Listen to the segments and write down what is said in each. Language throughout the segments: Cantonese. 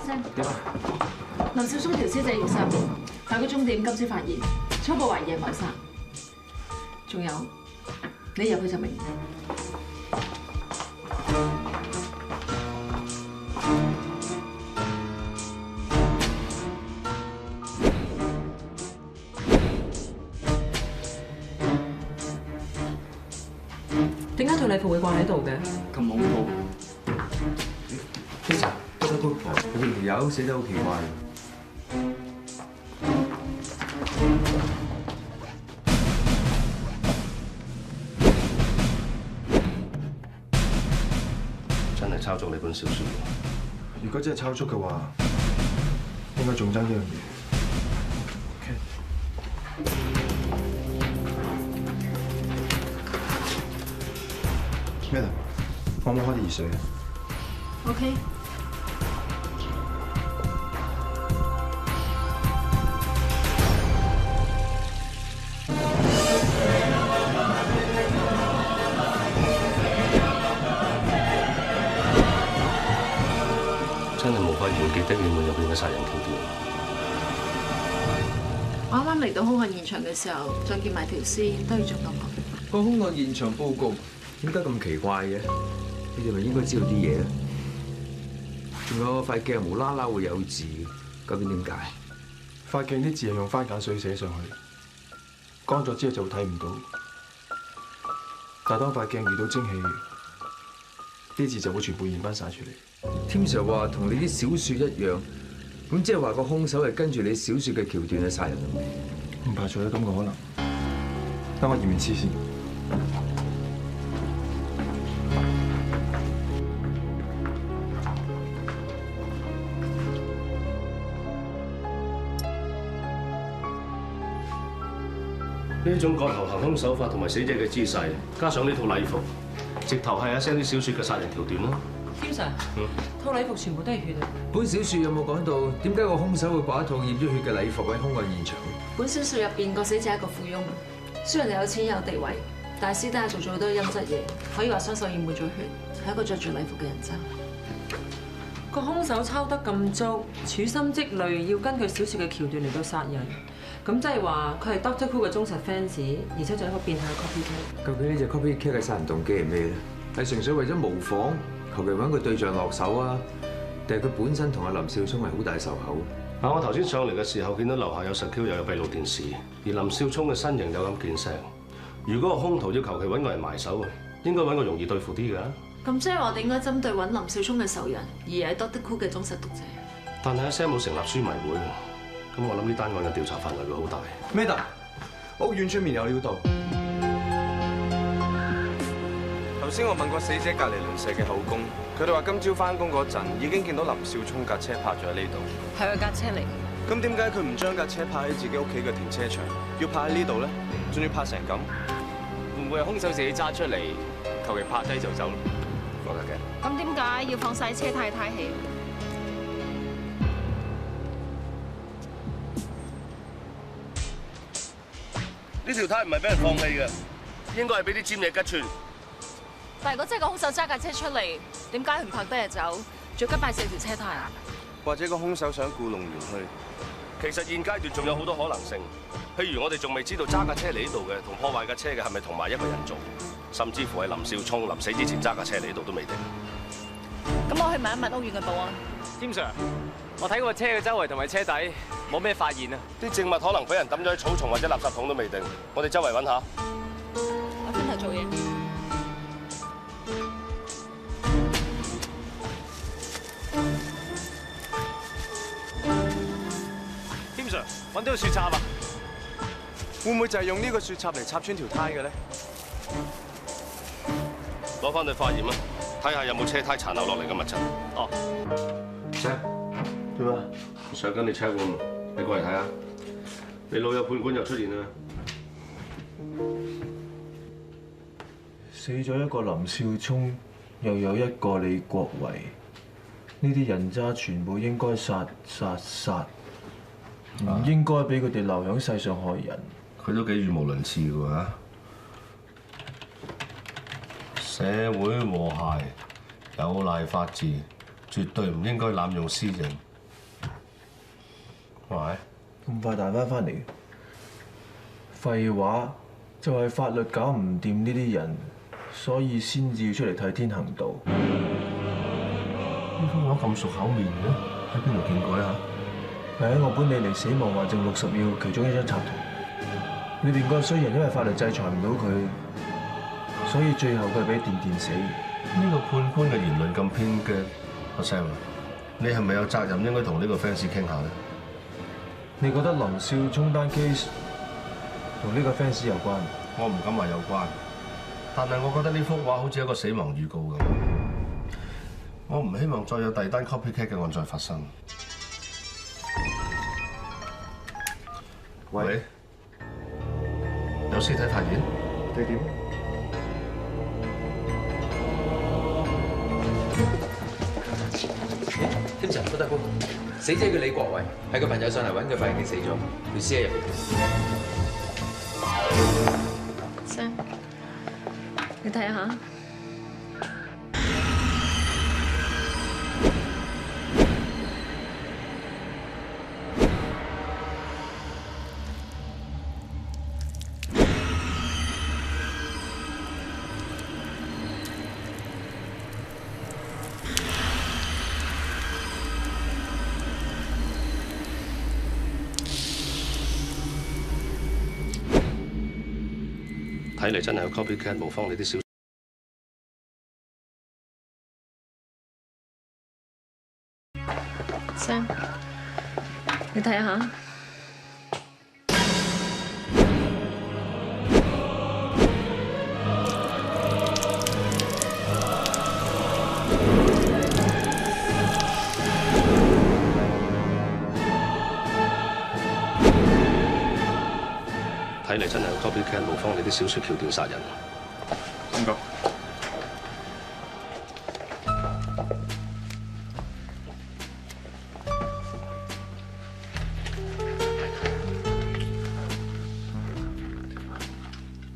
聲。點啊？林少聰條屍仔要殺人，但個終點今朝發現，初步懷疑係謀殺。仲有，你入去就明。點解套禮服會掛喺度嘅？咁恐怖！其實覺得個婆佢條友死得好奇怪。真係抄足你本小説。如果真係抄足嘅話，應該仲爭一樣嘢。咩啊？可唔可以開啲熱水啊 OK。真係無法完結的你們入邊嘅殺人橋段。我啱啱嚟到兇案現場嘅時候，再見埋條屍，都要做到我。個兇案現場報告點解咁奇怪嘅？你哋咪應該知道啲嘢啊！仲有塊鏡無啦啦會有字，究竟點解？塊鏡啲字係用番梘水寫上去，乾咗之後就會睇唔到。但係當塊鏡遇到蒸汽，啲字就會全部現翻晒出嚟。添 Sir 話同你啲小説一樣，咁即係話個兇手係跟住你小説嘅橋段去殺人啊？唔排除有咁嘅可能。等我驗完屍先。呢種割頭行兇手法同埋死者嘅姿勢，加上呢套禮服，直頭係阿 Sam 啲小説嘅殺人橋段咯。添 Sir，套禮服全部都係血啊！本小説有冇講到點解個兇手會掛一套染咗血嘅禮服喺兇案現場？本小説入邊個死者係一個富翁，雖然你有錢有地位，但係私底下做咗好多陰質嘢，可以話雙手染滿咗血，係一個着住禮服嘅人渣。個兇手抄得咁足，處心積慮要根據小説嘅橋段嚟到殺人，咁即係話佢係 Doctor Who 嘅忠實 fans，而且仲係一個變態嘅 copycat。究竟呢隻 copycat 嘅殺人動機係咩咧？係純粹為咗模仿，求其揾個對象落手啊？定係佢本身同阿林少聰係好大仇口？嗱，我頭先上嚟嘅時候見到樓下有10Q 又有閉路電視，而林少聰嘅身形有咁健碩。如果個兇徒要求其揾個人埋手，應該揾個容易對付啲㗎。咁即係話我哋應該針對揾林少聰嘅仇人，而係 Doctor Who 嘅忠實讀者。但係阿 Sam 冇成立書迷會，咁我諗呢單案嘅調查範圍會好大。Madam，屋苑出面有料到。頭先我問過死者隔離鄰舍嘅口供，佢哋話今朝翻工嗰陣已經見到林少聰架車泊咗喺呢度。係佢架車嚟。咁點解佢唔將架車泊喺自己屋企嘅停車場，要泊喺呢度咧？仲要泊成咁？會唔會係兇手自己揸出嚟，求其泊低就走？覺得嘅。咁點解要放晒車太太氣？呢條胎唔係俾人放棄嘅，應該係俾啲尖嘢吉穿。但係如果真係個兇手揸架車出嚟，點解佢唔泊低就走，仲要吉埋4條車胎啊？或者個兇手想故弄玄虛？其實現階段仲有好多可能性，譬如我哋仲未知道揸架車嚟呢度嘅同破壞架車嘅係咪同埋一個人做，甚至乎係林少聰臨死之前揸架車嚟呢度都未定。咁我去問一問屋苑嘅保安。添 Sir，我睇過車嘅周圍同埋車底冇咩發現啊！啲證物可能俾人抌咗喺草叢或者垃圾桶都未定，我哋周圍揾下。我翻頭做嘢。添 Sir，揾到個雪插啊！會唔會就係用呢個雪插嚟插穿條胎嘅咧？攞翻去化驗啊，睇下有冇車胎殘留落嚟嘅物質。哦。Sir，點啊？想跟你 check 喎，你過嚟睇下。你老友判官又出現啦。死咗一個林少聰，又有一個李國維，呢啲人渣全部應該殺，唔應該俾佢哋留喺世上害人。佢都幾語無倫次㗎嚇。社會和諧，有賴法治，絕對唔應該濫用私刑，喂，咁快彈翻嚟？廢話，就係法律搞唔掂呢啲人，所以先至要出嚟替天行道。呢封話咁熟口面嘅，喺邊度見過啊？係喺我本你嚟死亡患證60秒其中一張插圖，裏邊個衰人因為法律制裁唔到佢，所以最後佢係俾電死。呢個判官嘅言論咁偏激，阿 Sam，你係咪有責任應該同呢個 fans 傾下咧？你覺得林少聰單 case 同呢個 fans 有關？我唔敢話有關，但係我覺得呢幅畫好似一個死亡預告咁。我唔希望再有第二單 copycat 嘅案再發生。喂，有屍體發現？地點？天神不得官，死者叫李國偉，係個朋友上嚟揾佢，發現佢死咗，條屍喺入邊。Sam，你睇下。睇嚟真係有 copycat 模仿你啲小。Sam，你睇下。睇嚟真係有 copycat 模仿你啲小説橋段殺人。唔該。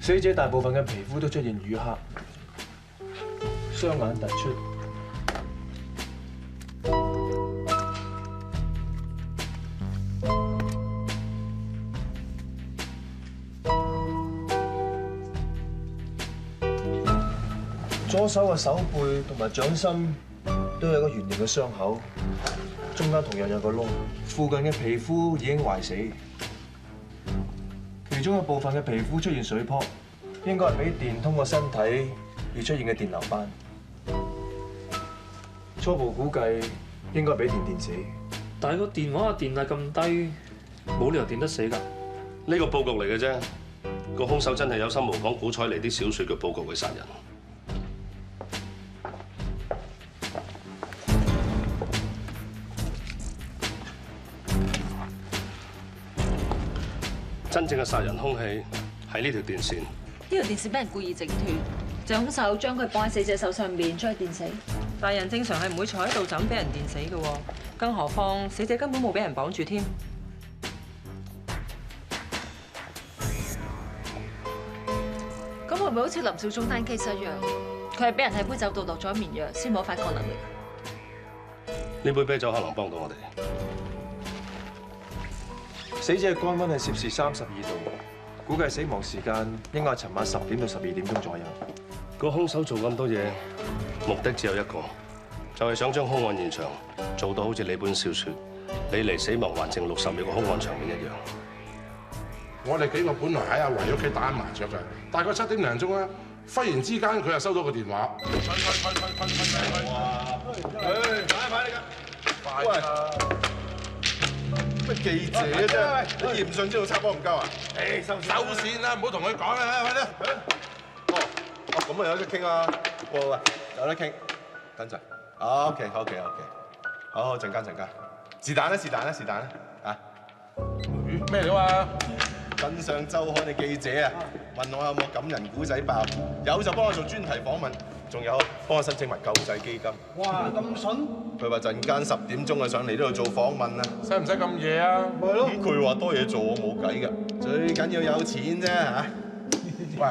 死者大部分嘅皮膚都出現瘀黑，雙眼突出。左手嘅手背同埋掌心都有個圓形嘅傷口，中間同樣有個窿，附近嘅皮膚已經壞死，其中一部分嘅皮膚出現水泡，應該係俾電通過身體而出現嘅電流斑。初步估計應該係俾電死。但係個電話嘅電壓咁低，冇理由電得死㗎。呢個佈局嚟嘅啫，個兇手真係有心模仿古采妮啲小説嘅佈局去殺人。真正嘅殺人兇器係呢條電線。呢條電線俾人故意整斷，就兇手將佢綁喺死者手上面，將佢電死。大人正常係唔會坐喺度就咁俾人電死嘅喎，更何況死者根本冇俾人綁住添。咁會唔會好似林少聰單 case 一樣？佢係俾人喺杯酒度落咗眠藥，先冇反抗能力。呢杯啤酒可能幫到我哋。死者嘅肝溫係攝氏32度，估計死亡時間應該係尋晚10點到12點鐘左右。個兇手做咁多嘢，目的只有一個，就係想將兇案現場做到好似你本小説《你離死亡還剩60秒》嘅兇案場面一樣。我哋幾個本來喺阿維屋企打緊麻雀嘅，大概7點零鐘啦，忽然之間佢又收到個電話。喂，咩記者啫？你嫌信知道插波唔夠啊？誒，收線啦，唔好同佢講啦，快啲！咁啊有得傾啊！喂，有得傾，等陣。OK，好，陣間。是但啦，啊！咩料啊？真相週刊嘅記者啊，問我有冇感人古仔爆，有就幫我做專題訪問，仲有幫我申請埋救濟基金。哇，咁筍！佢話陣間10點鐘啊上嚟呢度做訪問啊。使唔使咁夜啊？咪咯。咁佢話多嘢做，我冇計㗎。最緊要有錢啫嚇。喂，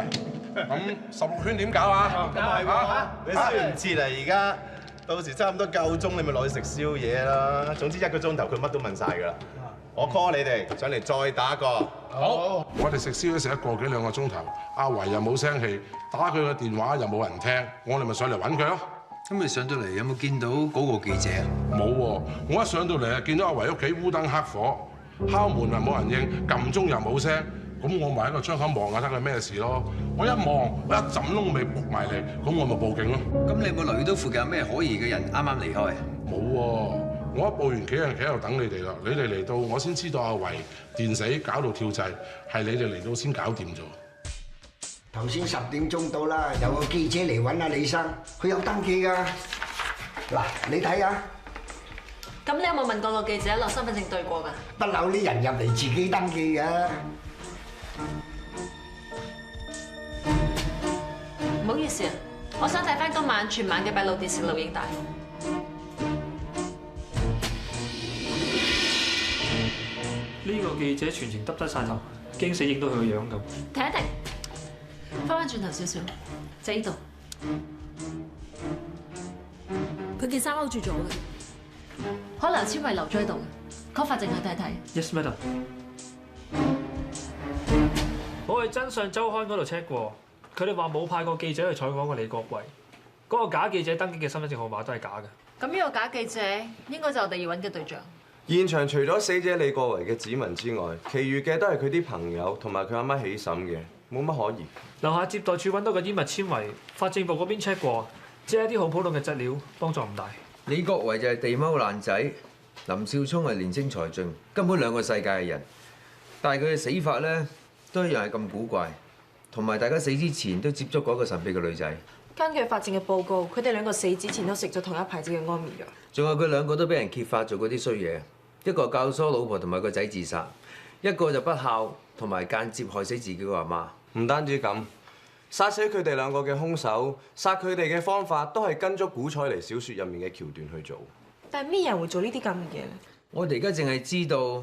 咁16圈點搞啊？咁係喎，你先唔切啊而家，到時差唔多夠鐘，你咪落去食宵夜啦。總之1個鐘頭佢乜都問晒㗎啦。我 call 你哋上嚟再打個。好，我哋食宵夜食一個幾兩個鐘頭，阿維又冇聲氣，打佢個電話又冇人聽，我哋咪上嚟揾佢咯。咁你上到嚟有冇見到嗰個記者啊？冇喎，我一上到嚟啊，見到阿維屋企烏燈黑火，敲門啊冇人應，撳鐘又冇聲，咁我咪喺個窗口望下睇佢咩事咯。我一望，我一陣窿未撲埋嚟，咁我咪報警咯。咁你有冇留意到附近有咩可疑嘅人啱啱離開？冇喎，我一報完企人企喺度等你哋啦，你哋嚟到我先知道阿維電死搞到跳掣，係你哋嚟到先搞掂咗。頭先10點鐘到啦，有個記者嚟揾阿李生，佢有登記㗎。嗱，你睇下。咁你有冇問過個記者攞身份證對過㗎？不嬲啲人入嚟自己登記嘅。唔好意思啊，我想睇翻今晚全晚嘅閉路電視錄影帶。呢個記者全程耷低晒頭，驚死影到佢個樣咁。停一停，翻轉頭少少，就呢度。佢件衫勾住咗嘅，可能有纖維留咗喺度嘅，攞法證去睇睇。Yes, madam。我去真相週刊嗰度 check 過，佢哋話冇派過記者去採訪過李國維，嗰個假記者登記嘅身份證號碼都係假嘅。咁呢個假記者應該就係我哋要揾嘅對象。現場除咗死者李國維嘅指紋之外，其餘嘅都係佢啲朋友同埋佢阿媽起審嘅，冇乜可疑。樓下接待處揾到嘅衣物纖維，法政部嗰邊 check 過，只係一啲好普通嘅質料，幫助唔大。李國維就係地踎爛仔，林少聰係年青才俊，根本兩個世界嘅人。但係佢嘅死法咧，都一樣係咁古怪，同埋大家死之前都接觸過一個神秘嘅女仔。根據法證嘅報告，佢哋兩個死之前都食咗同一牌子嘅安眠藥。仲有佢兩個都俾人揭發做嗰啲衰嘢，一個教唆老婆同埋個仔自殺，一個就不孝同埋間接害死自己個阿媽。唔單止咁，殺死佢哋兩個嘅兇手，殺佢哋嘅方法都係跟足古彩妮小説入面嘅橋段去做。但係咩人會做呢啲咁嘅嘢咧？我哋而家淨係知道，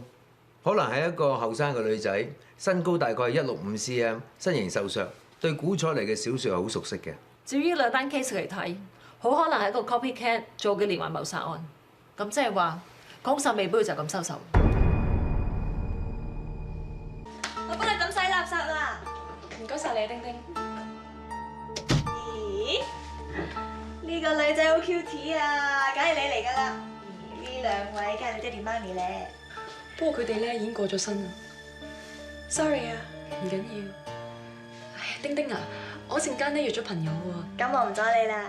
可能係一個後生嘅女仔，身高大概係165 cm， 身形瘦削，對古彩妮嘅小説係好熟悉嘅。至於兩單 case 嚟睇，好可能係一個 copycat 做嘅連環謀殺案。咁即係話，兇手未必會就咁收手。我幫你抌洗垃圾啦，唔該晒你，丁丁。咦？呢個女仔好 cute 啊，梗係你嚟㗎啦。呢兩位梗係你爹哋媽咪咧。不過佢哋咧已經過咗身啦。Sorry 啊，唔緊要。唉，丁丁啊，我陣間咧約咗朋友喎。咁我唔阻你啦。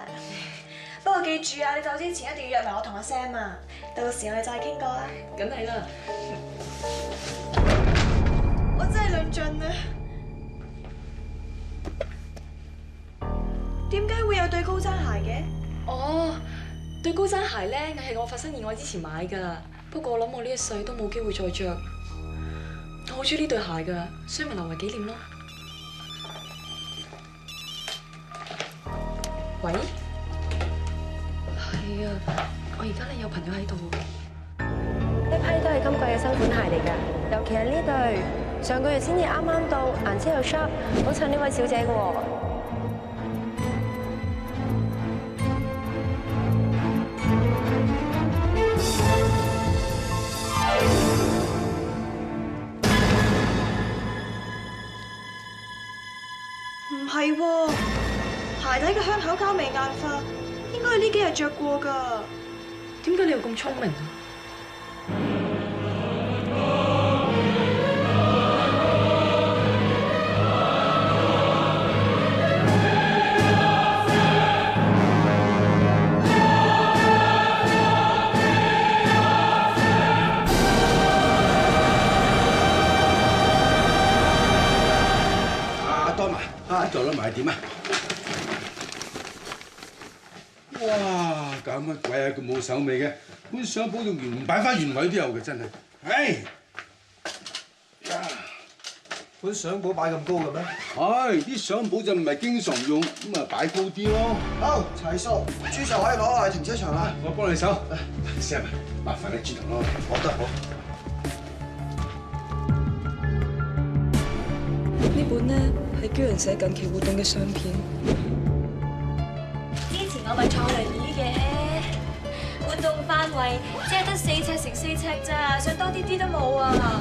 不過記住啊，你走之前一定要約埋我同阿 Sam 啊，到時我哋再傾過啊。梗係啦。我真係論盡啊！點解會有對高踭鞋嘅？哦，對高踭鞋咧係我發生意外之前買㗎。不過我諗我呢一世都冇機會再着。我好中意呢對鞋㗎，所以咪留為紀念咯。喂？係啊，我而家咧有朋友喺度。呢批都係今季嘅新款鞋嚟㗎，尤其係呢對，上個月先至啱啱到，顏色又 sharp， 好襯呢位小姐嘅喎。唔係喎，鞋底嘅香口膠未硬化，應該係呢幾日着過㗎。點解你又咁聰明啊？做得埋點啊！哇！搞乜鬼啊！咁冇手尾嘅，本相簿用完唔擺翻原位都有嘅，真係。唉！本相簿擺咁高嘅咩？唉，啲相簿就唔係經常用，咁啊擺高啲咯。好，齊數，豬就可以攞去停車場啦。我幫你手。Sam，麻煩你轉頭咯。好得好。呢本呢係居人社近期活動嘅相片。之前我咪坐輪椅嘅，我動範圍只係得4尺乘4尺咋，想多啲都冇啊！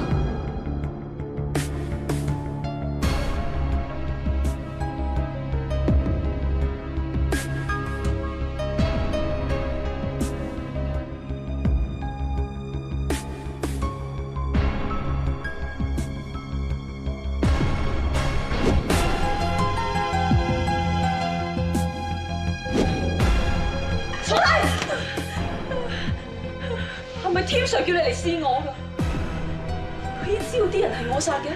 係咪天上叫你嚟試我㗎？佢已經知道啲人係我殺嘅。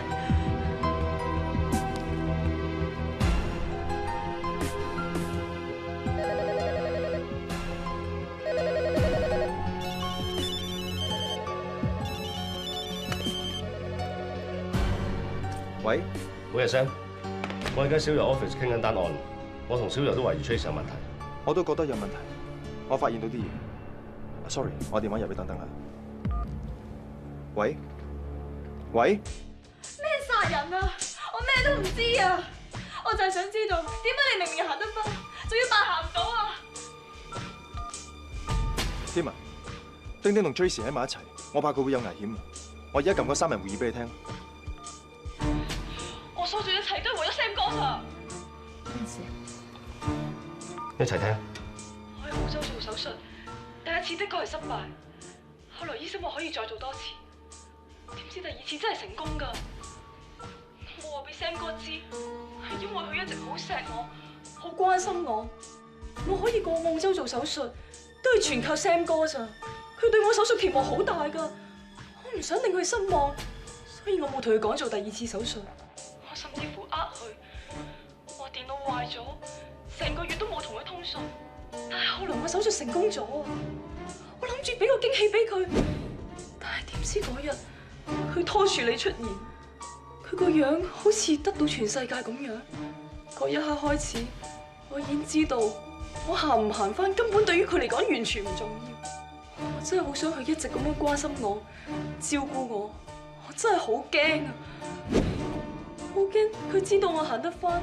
喂，每日 Sam，我而家小柔 office 傾緊單案，我同小柔都懷疑 Trace 有問題。我都覺得有問題，我發現到啲嘢。Sorry， 我電話入去等等啦。喂？咩殺人啊？我咩都唔知啊！我就係想知道點解你明明行得翻，仲要扮行唔到啊？添啊，丁丁同 Tracy 喺埋一齊，我怕佢會有危險。我而家撳個3人會議俾你聽。我所做一切都係為咗 Sam 哥咋。咩事？一齊聽。我喺澳洲做手術，第一次的確係失敗，後來醫生話可以再做多次，點知第2次真係成功㗎。我話俾 Sam 哥知，係因為佢一直好錫我，好關心我。我可以過澳洲做手術，都係全靠 Sam 哥咋。佢對我手術期望好大㗎，我唔想令佢失望，所以我冇同佢講做第2次手術。我甚至乎佢話電腦壞咗，成個月都冇同佢通訊。但係後來我手術成功咗啊！我諗住俾個驚喜俾佢，但係點知嗰日佢拖住你出現，佢個樣好似得到全世界咁樣。嗰一刻開始，我已經知道我行唔行返根本對於佢嚟講完全唔重要。我真係好想佢一直咁樣關心我、照顧我，我真係好驚啊！好驚佢知道我行得返，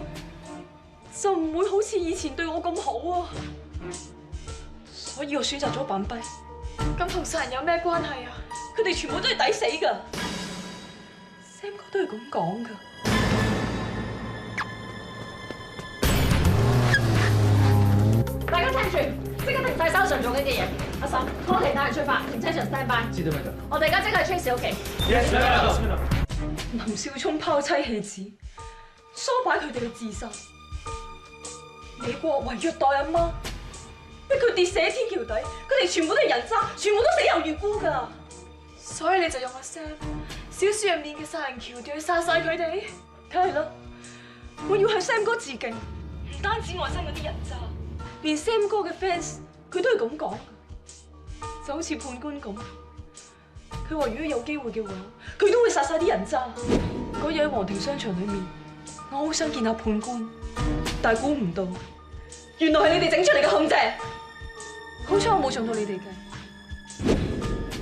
就唔會好似以前對我咁好啊！所以我選擇咗扮跛。咁同殺人有咩關係啊？佢哋全部都係抵死㗎。Sam 哥都係咁講㗎。大家聽住，即刻停晒手上做緊嘅嘢。阿嬸，拖其他人出發，停車場 stand by。知道咩㗎？我哋而家即刻去 Trace 屋企。Yes, sir. 林少聰拋妻棄子，唆擺佢哋去自殺。李國維虐待阿媽，逼佢跌死喺天橋底，佢哋全部都係人渣，全部都死有餘辜㗎。所以你就用阿 Sam 小説入面嘅殺人橋段去殺晒佢哋？梗係啦，我要向 Sam 哥致敬，唔單止我憎嗰啲人渣，連 Sam 哥嘅 fans 佢都係咁講，就好似判官咁。佢話如果有機會嘅話，佢都會殺晒啲人渣。嗰日喺皇庭商場裏面，我好想見下判官，但係估唔到，原來係你哋整出嚟嘅陷阱。好彩我冇中到你哋嘅。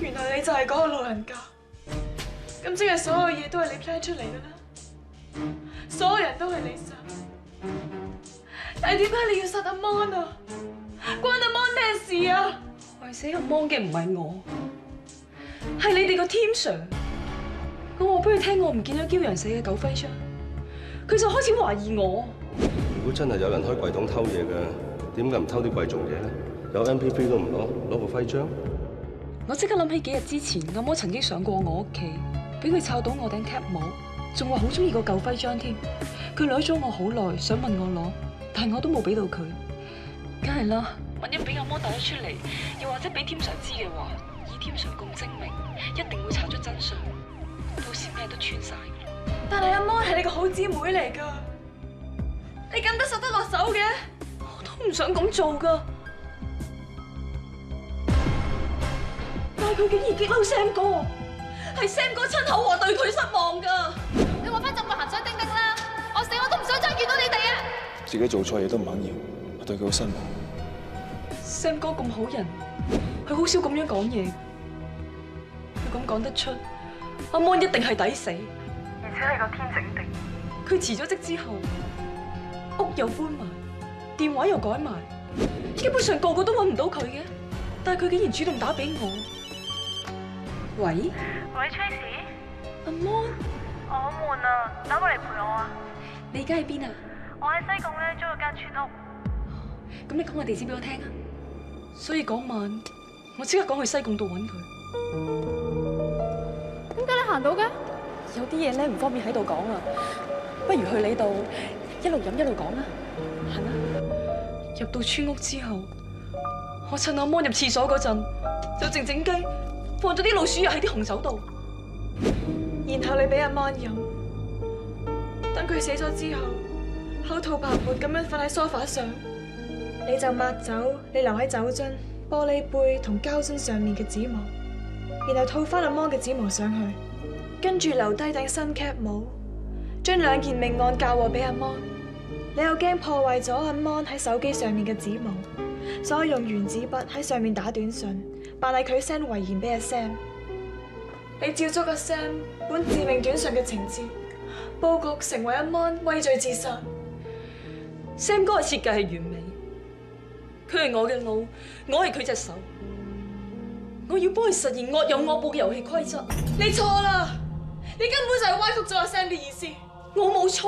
原來你就係嗰個老人家，咁即係所有嘢都係你 plan 出嚟嘅啦。所有人都係你殺，但係點解你要殺阿 Mon 啊？關阿 Mon 咩事啊？害死阿 Mon 嘅唔係我。係你哋個 team Sir，咁我俾佢聽我唔見咗驕陽社嘅狗徽章，佢就開始懷疑我。如果真係有人開櫃桶偷嘢嘅，點解唔偷啲貴重嘢咧？有 MP3 都唔攞個徽章？我即刻諗起幾日之前，阿魔曾經上過我屋企，俾佢摷到我頂 cap 帽，仲話好中意個舊徽章添。佢掠咗我好耐，想問我攞，但係我都冇俾到佢。梗係啦，萬一俾阿魔帶咗出嚟，又或者俾 team Sir 知嘅話，以 team Sir 咁精明，一定會查出真相，到時咩都穿晒。但係阿魔係你個好姊妹嚟噶，你咁得實得落手嘅，我都唔想咁做噶。但係佢竟然激嬲 Sam 哥，係 Sam 哥親口話對佢失望噶。你話翻浸個鹹水叮叮啦，我死我都唔想再見到你哋啊！自己做錯嘢都唔肯認，我對佢好失望。Sam 哥咁好人，佢好少咁樣講嘢。佢咁講得出，阿 Mon 一定係抵死。而且你個天整定，佢辭咗職之後，屋又搬埋，電話又改埋，基本上個個都揾唔到佢嘅。但係佢竟然主動打俾我。喂？喂 ，Tracy， 阿 Mon， 我好悶啊，等我嚟陪我啊！你而家喺邊啊？我喺西貢咧租咗間村屋。咁你講個地址俾我聽啊！所以嗰晚我即刻趕去西貢度揾佢。點解你行到嘅？有啲嘢咧唔方便喺度講啊，不如去你度一路飲一路講啊！行啊！入到村屋之後，我趁阿 Mon 入廁所嗰陣，就靜靜雞放咗啲老鼠藥喺啲紅酒度，然後你俾阿 Mon 飲，等佢死咗之後，口吐白沫咁樣瞓喺梳化上，你就抹走你留喺酒樽、玻璃杯同膠樽上面嘅指模，然後套翻阿 Mon 嘅指模上去，跟住留低頂新 cap 帽，將2件命案嫁禍俾阿 Mon。你又驚破壞咗阿 Mon 喺手機上面嘅指模，所以用原子筆喺上面打短信，扮係佢 send 遺言俾阿 Sam。你照足阿 Sam 本致命短信嘅情節，佈局成為阿 Mon 畏罪自殺。Sam 嗰個設計係完美，佢係我嘅腦，我係佢隻手，我要幫佢實現惡有惡報嘅遊戲規則。你錯啦，你根本就係歪曲咗阿 Sam 嘅意思，我冇錯。